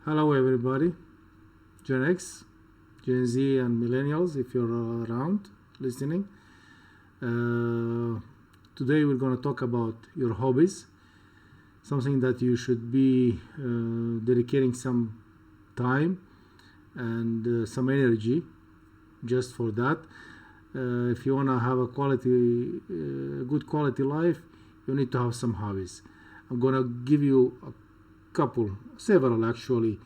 Hello everybody, Gen X, Gen Z and Millennials if you're around listening. Today we're going to talk about your hobbies, something that you should be dedicating some time and some energy just for that. If you want to have a good quality life, you need to have some hobbies. I'm going to give you several actually,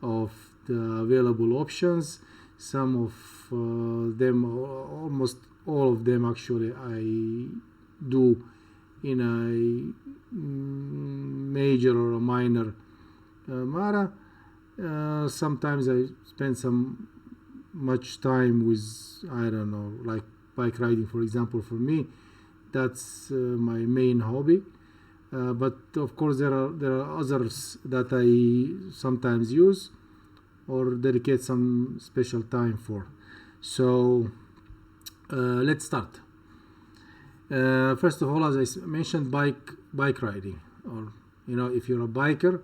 of the available options. Some of them, almost all of them actually, I do in a major or a minor matter. Sometimes I spend some much time with, I don't know, like bike riding, for example. For me, that's my main hobby. But of course there are others that I sometimes use or dedicate some special time for. So let's start. First of all, as I mentioned, bike riding, or if you're a biker,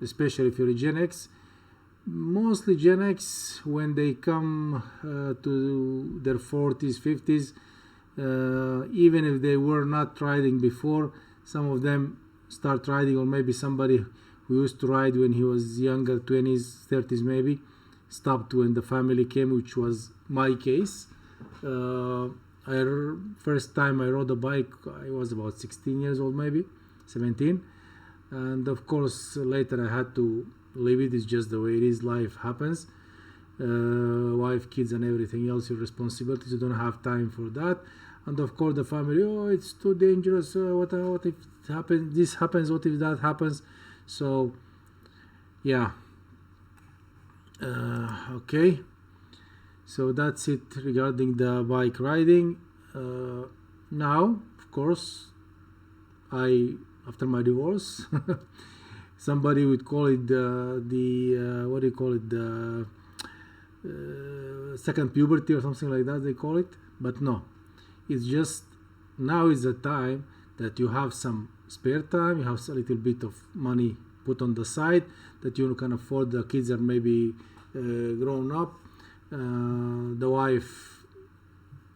especially if you're a Gen X. Mostly Gen X, when they come to their 40s, 50s, even if they were not riding before, some of them start riding, or maybe somebody who used to ride when he was younger, 20s, 30s maybe, stopped when the family came, which was my case. First time I rode a bike, I was about 16 years old, maybe 17, and of course later I had to leave it. It's just the way it is. Life happens. Wife, kids, and everything else, your responsibilities. You don't have time for that. And of course, the family. Oh, it's too dangerous. What if it happens? This happens. What if that happens? So, yeah. Okay. So that's it regarding the bike riding. Now, of course, after my divorce. Somebody would call it what do you call it, the second puberty or something like that they call it. But no, it's just now is the time that you have some spare time, you have a little bit of money put on the side that you can afford. The kids are maybe grown up, the wife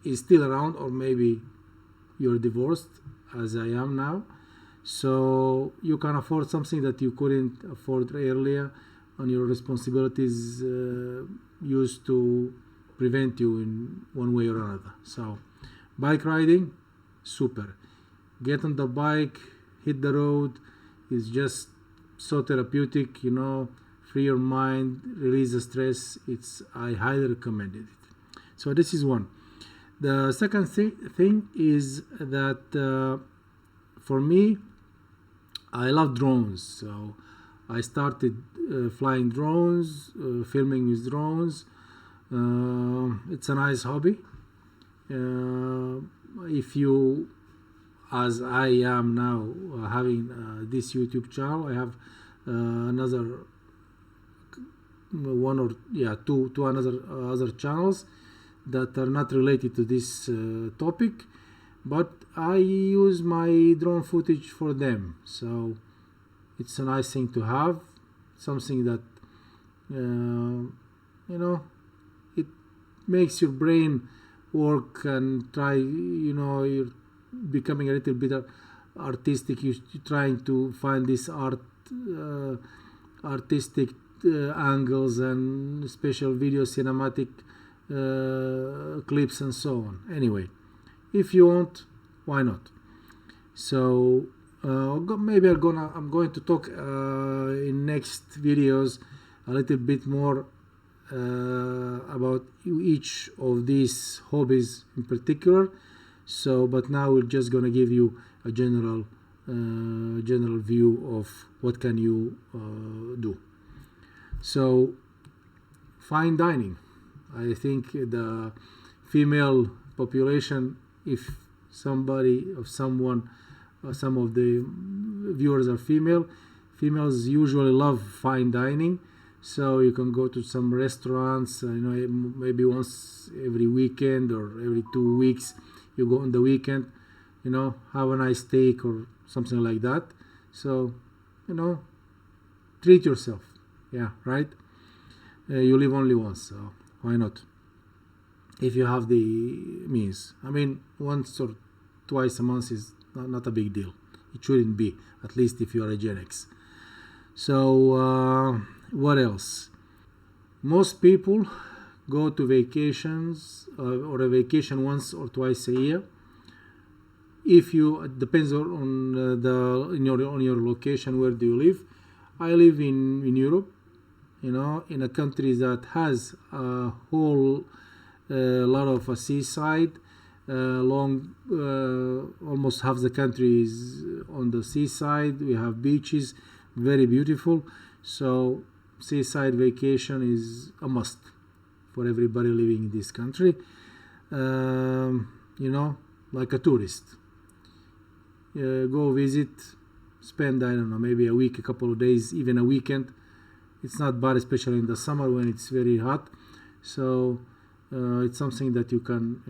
is still around, or maybe you're divorced as I am now. So you can afford something that you couldn't afford earlier, and your responsibilities used to prevent you in one way or another. So bike riding, super. Get on the bike, hit the road. It's just so therapeutic, free your mind, release the stress. I highly recommend it. So this is one. The second thing is that for me, I love drones. So I started flying drones, filming with drones. It's a nice hobby. If you, as I am now, having this YouTube channel, I have another two other channels that are not related to this topic, but I use my drone footage for them. So it's a nice thing to have, something that it makes your brain work and try. You're becoming a little bit artistic. You're trying to find this artistic angles and special video, cinematic clips and so on. Anyway, if you want, why not? So maybe I'm going to talk in next videos a little bit more about each of these hobbies in particular. So, but now we're just gonna give you a general view of what can you do. So, fine dining. I think the female population, if some of the viewers are females usually love fine dining. So you can go to some restaurants, maybe once every weekend or every 2 weeks. You go on the weekend, have a nice steak or something like that. So, treat yourself. Yeah, right. You live only once, so why not? If you have the means. I mean, once or twice a month is not a big deal. It shouldn't be, at least if you are a Gen X. So what else? Most people go to vacations or a vacation once or twice a year. If you, it depends on on your location. Where do you live? I live in Europe, in a country that has a whole lot of a seaside. Long, almost half the country is on the seaside. We have beaches, very beautiful. So seaside vacation is a must for everybody living in this country. Like a tourist. Go visit, spend, I don't know, maybe a week, a couple of days, even a weekend. It's not bad, especially in the summer when it's very hot. So it's something that you can,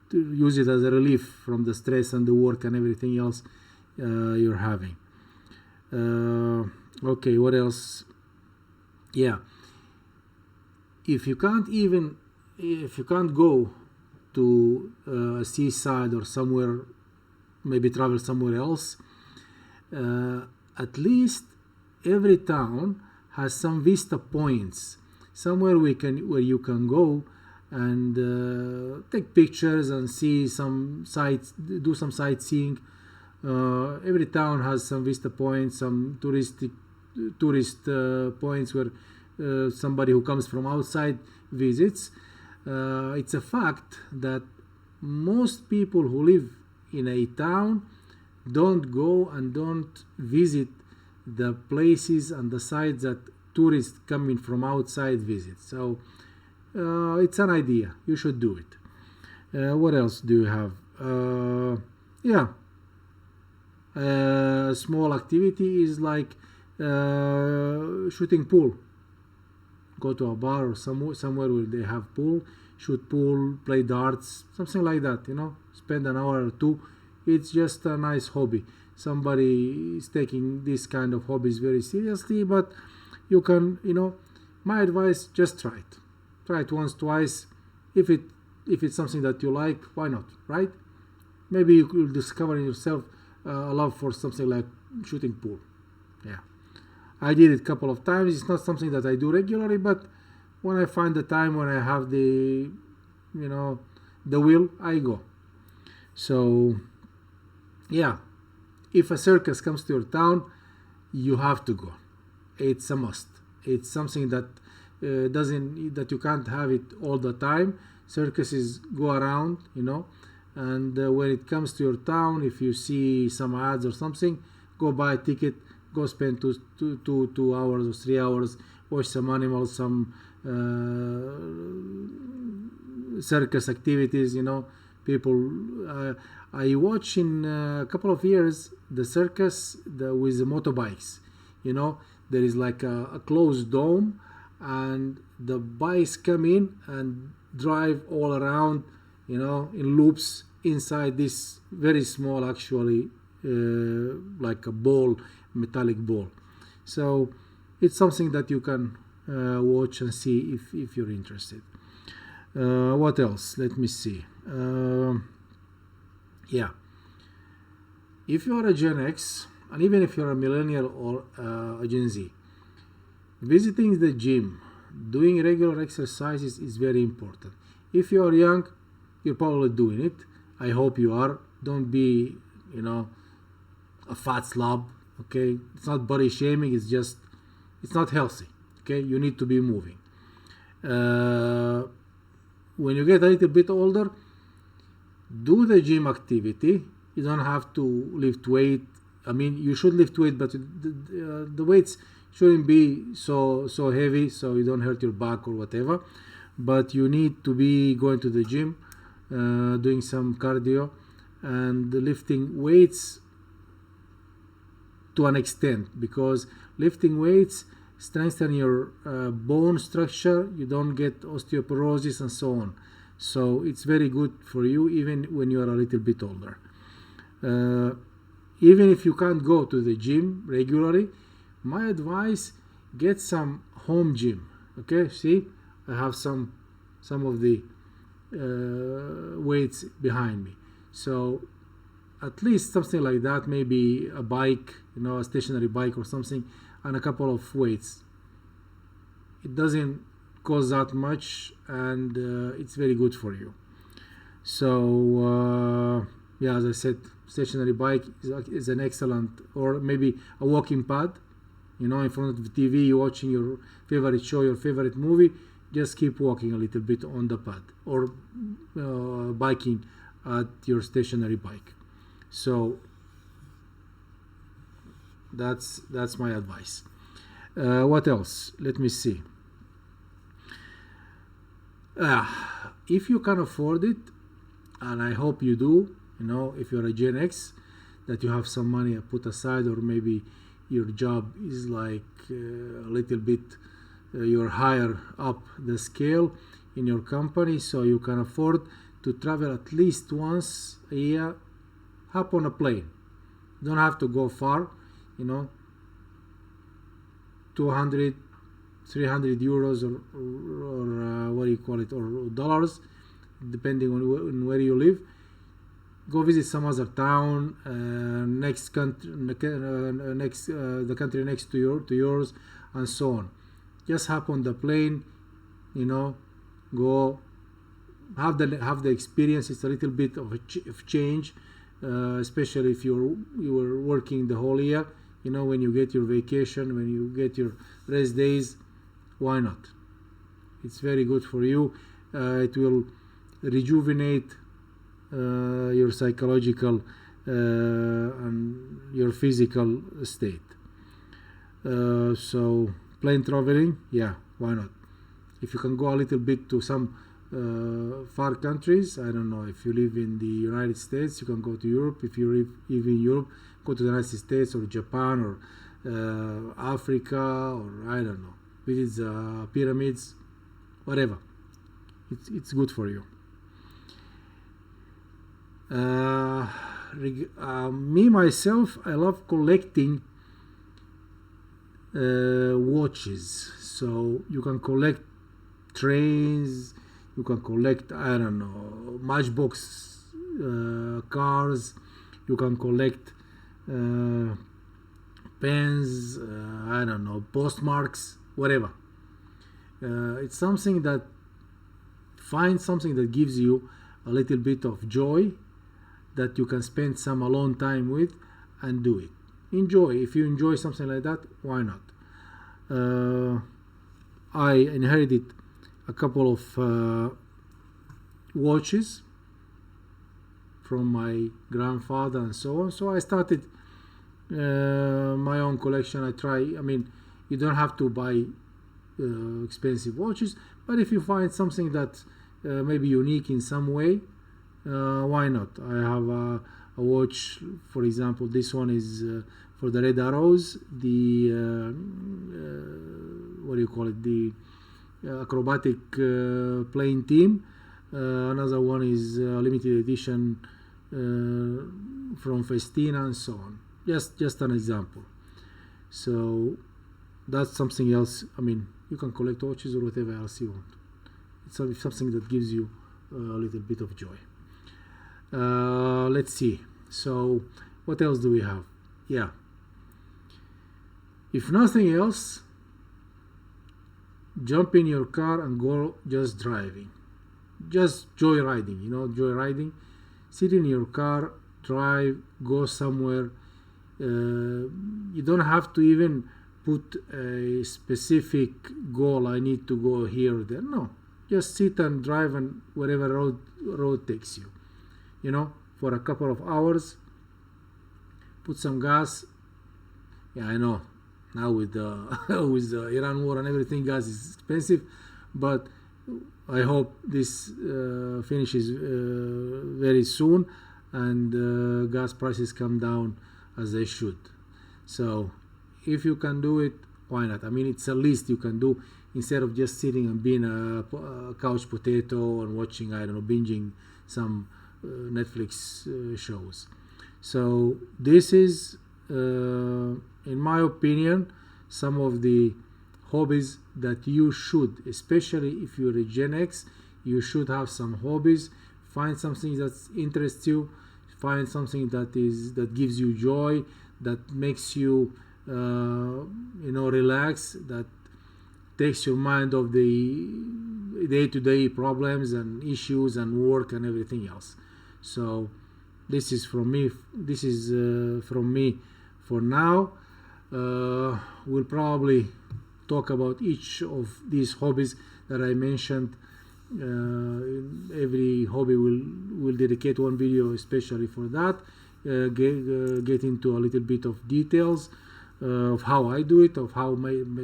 to use it as a relief from the stress and the work and everything else you're having. Okay, what else? Yeah, if you can't go to a seaside or somewhere, maybe travel somewhere else, at least every town has some vista points, somewhere where you can go and take pictures and see some sights, do some sightseeing. Every town has some vista points, some tourist points where somebody who comes from outside visits. It's a fact that most people who live in a town don't go and don't visit the places and the sites that tourists coming from outside visit. So it's an idea. You should do it. What else do you have? Small activity is like shooting pool. Go to a bar or somewhere where they have pool, shoot pool, play darts, something like that. Spend an hour or two. It's just a nice hobby. Somebody is taking this kind of hobbies very seriously, but you can, my advice, just try it. Try it once, twice. If it's something that you like, why not, right? Maybe you will discover in yourself a love for something like shooting pool. Yeah, I did it a couple of times. It's not something that I do regularly, but when I find the time, when I have the will, I go. So yeah, if a circus comes to your town, you have to go. It's a must. It's something that that you can't have it all the time. Circuses go around, and when it comes to your town, if you see some ads or something, go buy a ticket, go spend 2 hours or 3 hours, watch some animals, some circus activities. People. I watch in a couple of years the circus with the motorbikes. There is like a closed dome, and the bikes come in and drive all around, in loops inside this very small, actually, like a ball, metallic ball. So it's something that you can watch and see if you're interested. What else? Let me see. Yeah. If you are a Gen X, and even if you're a millennial or a Gen Z, visiting the gym, doing regular exercises is very important. If you are young, you're probably doing it. I hope you are. Don't be, a fat slob. Okay, it's not body shaming. It's not healthy. Okay, you need to be moving. When you get a little bit older, do the gym activity. You don't have to lift weight. I mean, you should lift weight, but the weights shouldn't be so heavy, so you don't hurt your back or whatever. But you need to be going to the gym, doing some cardio, and lifting weights to an extent, because lifting weights strengthen your bone structure. You don't get osteoporosis and so on. So it's very good for you even when you are a little bit older. Even if you can't go to the gym regularly, My advice: get some home gym. Okay, see, I have some of the weights behind me. So at least something like that, maybe a bike, a stationary bike or something, and a couple of weights. It doesn't cost that much, and it's very good for you. So yeah, as I said, stationary bike is an excellent, or maybe a walking pad, in front of the TV, you're watching your favorite show, your favorite movie, just keep walking a little bit on the pad, or biking at your stationary bike. So that's my advice. What else? Let me see. If you can afford it, and I hope you do, if you're a Gen X, that you have some money put aside, or maybe your job is like a little bit, you're higher up the scale in your company, so you can afford to travel at least once a year. Hop on a plane. You don't have to go far, 200, 300 euros, or what do you call it, or dollars, depending on where you live. Go visit some other town, the country next to yours, and so on. Just hop on the plane, go have the experience. It's a little bit of change, especially if you were working the whole year. When you get your vacation, when you get your rest days, why not? It's very good for you. It will rejuvenate your psychological and your physical state. So plane traveling, yeah, why not? If you can go a little bit to some far countries, I don't know, if you live in the United States, you can go to Europe. If you live in Europe, go to the United States or Japan or Africa, or I don't know, visit the pyramids, whatever. It's good for you. Me myself, I love collecting watches. So you can collect trains, you can collect, I don't know, matchbox cars, you can collect pens, I don't know, postmarks, whatever. It's something that, find something that gives you a little bit of joy, that you can spend some alone time with, and do it. Enjoy. If you enjoy something like that, why not? I inherited a couple of watches from my grandfather and so on, so I started my own collection. You don't have to buy expensive watches, but if you find something that maybe unique in some way, why not? I have a watch, for example, this one is for the Red Arrows, the what do you call it, the acrobatic playing team. Another one is limited edition from Festina, and so on. Just an example. So that's something else. You can collect watches or whatever else you want. It's something that gives you a little bit of joy. Let's see. So what else do we have? Yeah. If nothing else, jump in your car and go just driving. Just joyriding, joyriding. Sit in your car, drive, go somewhere. You don't have to even put a specific goal. I need to go here or there. No. Just sit and drive, and wherever road takes you. For a couple of hours, put some gas. Yeah, I know. Now with the with the Iran war and everything, gas is expensive, but I hope this finishes very soon, and gas prices come down as they should. So if you can do it, why not? It's the least you can do, instead of just sitting and being a couch potato and watching, I don't know, binging some Netflix shows. So this is, in my opinion, some of the hobbies that you should, especially if you're a Gen X, you should have some hobbies. Find something that interests you, find something that gives you joy, that makes you relax, that takes your mind off the day-to-day problems and issues and work and everything else. So this is from me for now. We'll probably talk about each of these hobbies that I mentioned. Every hobby will dedicate one video especially for that. Get into a little bit of details of how I do it, of how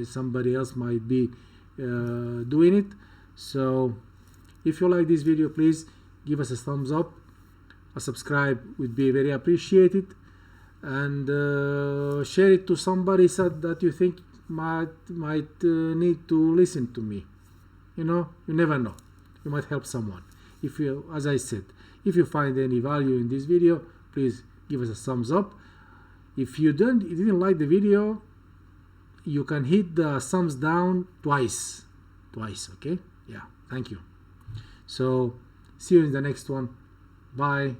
somebody else might be doing it. So if you like this video, please give us a thumbs up. A subscribe would be very appreciated, and share it to somebody that you think might need to listen to me. You never know, you might help someone. If you, as I said, if you find any value in this video, please give us a thumbs up. If you didn't like the video, you can hit the thumbs down twice, okay? Yeah, thank you. So see you in the next one. Bye.